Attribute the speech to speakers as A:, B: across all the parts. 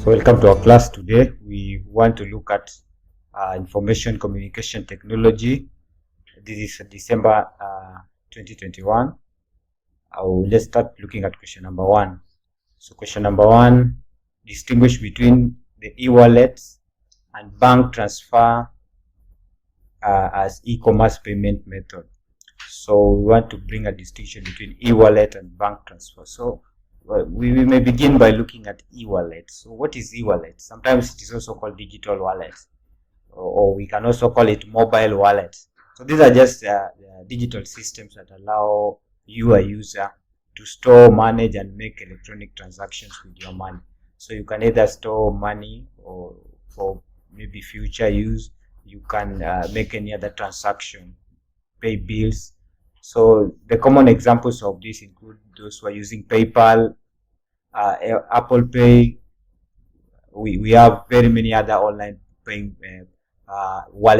A: So welcome to our class today. We want to look at information communication technology. This is December 2021. Let's start looking at question number 1. So question number 1, distinguish between the e-wallets and bank transfer as e-commerce payment method. So we want to bring a distinction between e-wallet and bank transfer. So we may begin by looking at e-wallet. So what is e-wallet? Sometimes it is also called digital wallet, or we can also call it mobile wallet. So these are just digital systems that allow you, a user, to store, manage, and make electronic transactions with your money. So you can either store money or for maybe future use. You can make any other transaction, pay bills. So the common examples of this include those who are using PayPal, Apple Pay. We have very many other online paying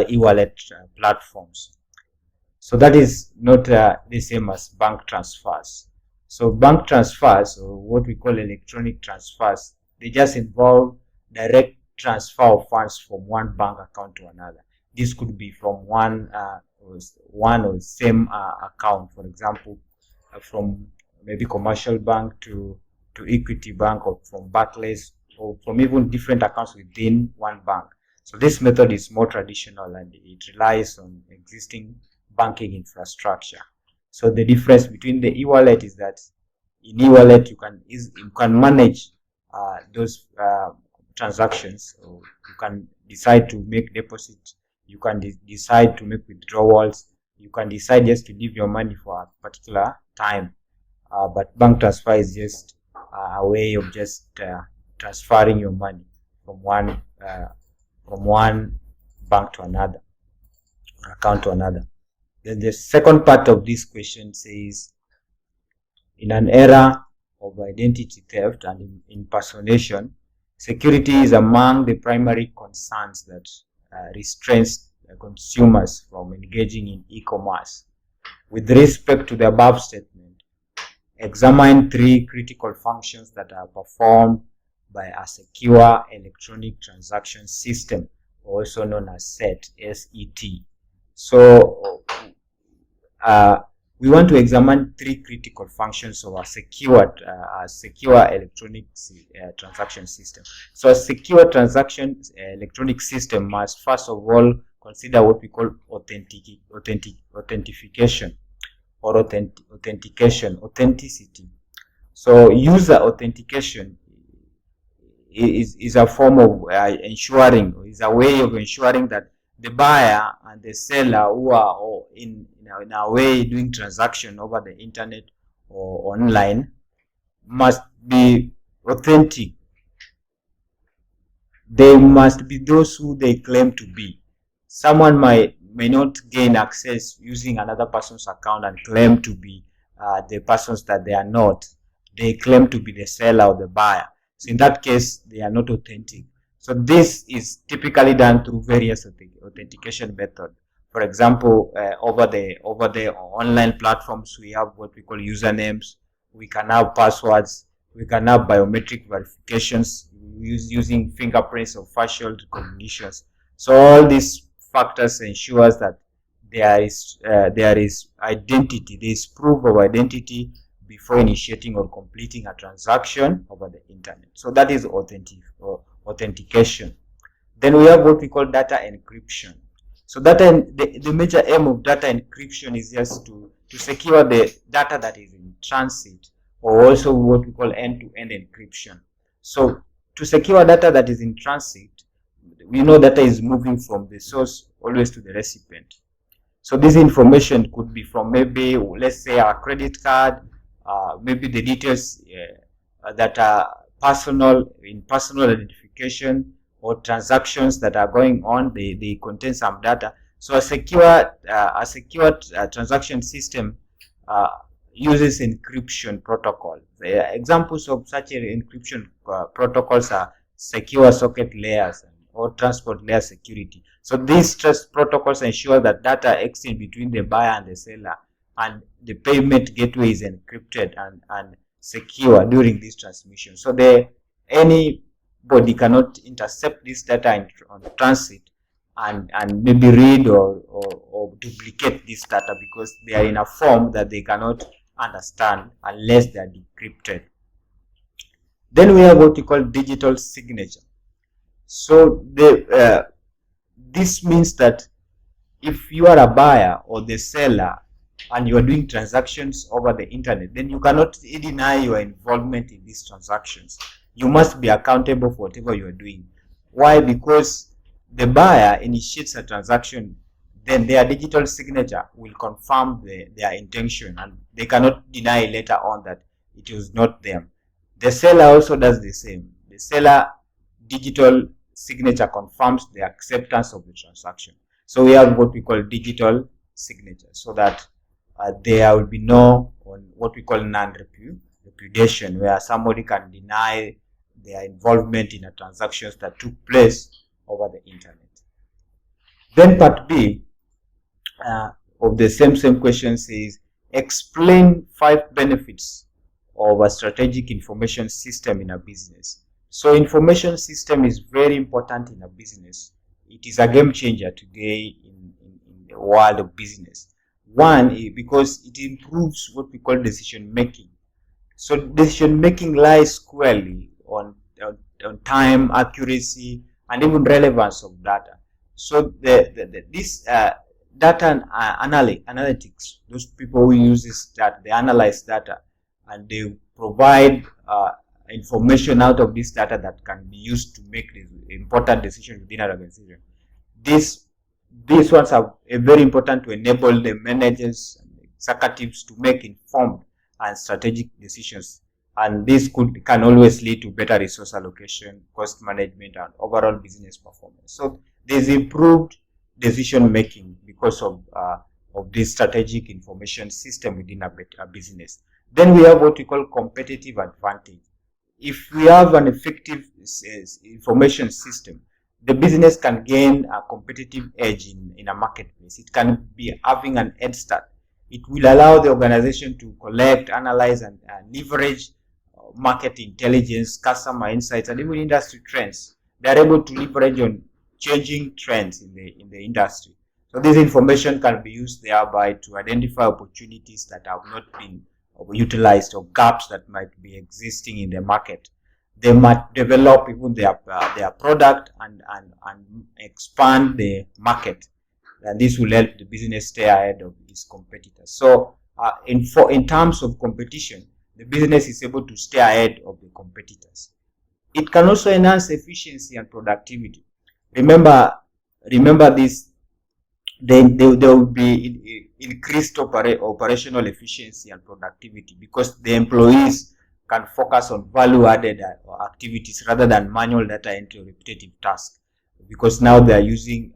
A: e-wallet platforms. So that is not the same as bank transfers. So bank transfers, or what we call electronic transfers, they just involve direct transfer of funds from one bank account to another. This could be from one or same account, for example, from maybe commercial bank to Equity Bank, or from Barclays, or from even different accounts within one bank. So this method is more traditional and it relies on existing banking infrastructure. So the difference between the e-wallet is that in e-wallet you can manage those transactions. So you can decide to make deposits, you can decide to make withdrawals, you can decide just to leave your money for a particular time. But bank transfer is just a way of just transferring your money from one bank to another, account to another. Then the second part of this question says, in an era of identity theft and impersonation, security is among the primary concerns that restrains consumers from engaging in e-commerce. With respect to the above statement, examine 3 critical functions that are performed by a secure electronic transaction system, also known as SET. So we want to examine 3 critical functions of a secure electronic transaction system. So a secure electronic system must first of all consider what we call authentication or authenticity. So user authentication is a form of is a way of ensuring that the buyer and the seller, who are in a way doing transaction over the internet or online, must be authentic. They must be those who they claim to be. Someone may not gain access using another person's account and claim to be the persons that they are not. They claim to be the seller or the buyer. So in that case, they are not authentic. So this is typically done through various authentication methods. For example, over the online platforms, we have what we call usernames. We can have passwords. We can have biometric verifications using fingerprints or facial recognitions. So all these factors ensures that there is identity. There is proof of identity before initiating or completing a transaction over the internet. So that is authentication. Then we have what we call data encryption. So the major aim of data encryption is just to secure the data that is in transit, or also what we call end-to-end encryption. So to secure data that is in transit, we know data is moving from the source always to the recipient. So this information could be from maybe, let's say, our credit card, maybe the details that are personal identification, or transactions that are going on. They contain some data. So a secure transaction system uses encryption protocol. The examples of such encryption protocols are secure socket layers or transport layer security. So these trust protocols ensure that data exchange between the buyer and the seller and the payment gateway is encrypted and secure during this transmission. So any body cannot intercept this data on transit and maybe read or duplicate this data, because they are in a form that they cannot understand unless they are decrypted. Then we have what we call digital signature. So this means that if you are a buyer or the seller and you are doing transactions over the internet, then you cannot deny your involvement in these transactions. You must be accountable for whatever you are doing. Why? Because the buyer initiates a transaction, then their digital signature will confirm their intention, and they cannot deny later on that it was not them. The seller also does the same. The seller digital signature confirms the acceptance of the transaction. So we have what we call digital signature, so that there will be no what we call non-repudiation, where somebody can deny their involvement in a transactions that took place over the internet. Then part B of the same question says, explain 5 benefits of a strategic information system in a business. So information system is very important in a business. It is a game changer today in the world of business. One, because it improves what we call decision making. So decision making lies squarely on time, accuracy, and even relevance of data. So this data analytics, those people who use this data, they analyze data and they provide information out of this data that can be used to make important decisions within an organization. These ones are very important to enable the managers and executives to make informed and strategic decisions, and this can always lead to better resource allocation, cost management, and overall business performance. So there's improved decision making because of this strategic information system within a business. Then we have what we call competitive advantage. If we have an effective information system, the business can gain a competitive edge in a marketplace. It can be having an head start. It will allow the organization to collect, analyze, and leverage market intelligence, customer insights, and even industry trends. They are able to leverage on changing trends in the industry. So this information can be used thereby to identify opportunities that have not been utilized or gaps that might be existing in the market. They might develop even their product and expand the market, and this will help the business stay ahead of its competitors. So in terms of competition, the business is able to stay ahead of the competitors. It can also enhance efficiency and productivity. Remember this. There will be increased operational efficiency and productivity, because the employees can focus on value-added activities rather than manual data entry or repetitive tasks, because now they are using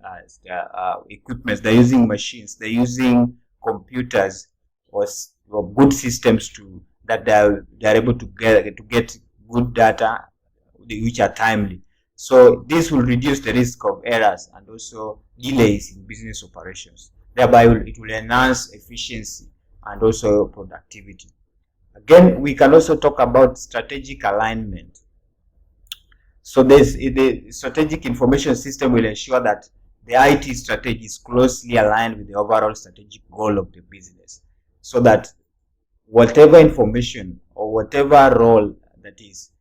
A: equipment, they're using machines, they're using computers or good systems that they are able to get good data which are timely. So this will reduce the risk of errors and also delays in business operations. Thereby, it will enhance efficiency and also productivity. Again, we can also talk about strategic alignment. So the strategic information system will ensure that the IT strategy is closely aligned with the overall strategic goal of the business, so that whatever information or whatever role that is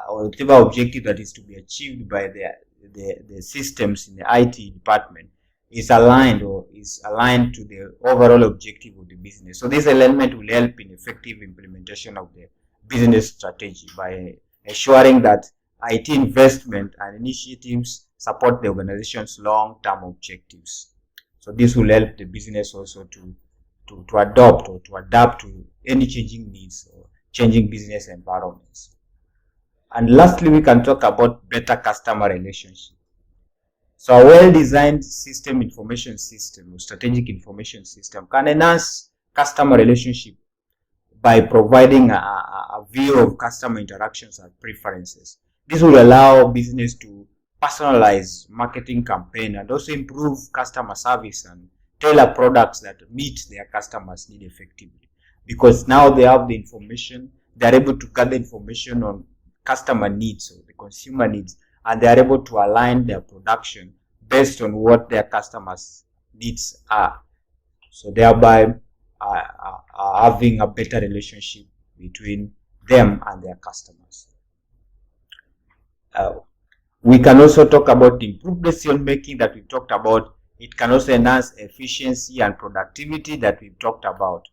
A: or whatever objective that is to be achieved by the systems in the IT department is aligned to the overall objective of the business. So this element will help in effective implementation of the business strategy by ensuring that IT investment and initiatives support the organization's long-term objectives. So this will help the business also to adopt or to adapt to any changing needs or changing business environments. And lastly, we can talk about better customer relationship. So a well-designed system information system or strategic information system can enhance customer relationship by providing a view of customer interactions and preferences. This will allow business to personalize marketing campaign and also improve customer service and tailor products that meet their customers' need effectively. Because now they have the information, they are able to gather information on customer needs or the consumer needs, and they are able to align their production based on what their customers' needs are. So thereby having a better relationship between them and their customers. We can also talk about improved decision making that we talked about. It can also enhance efficiency and productivity that we've talked about.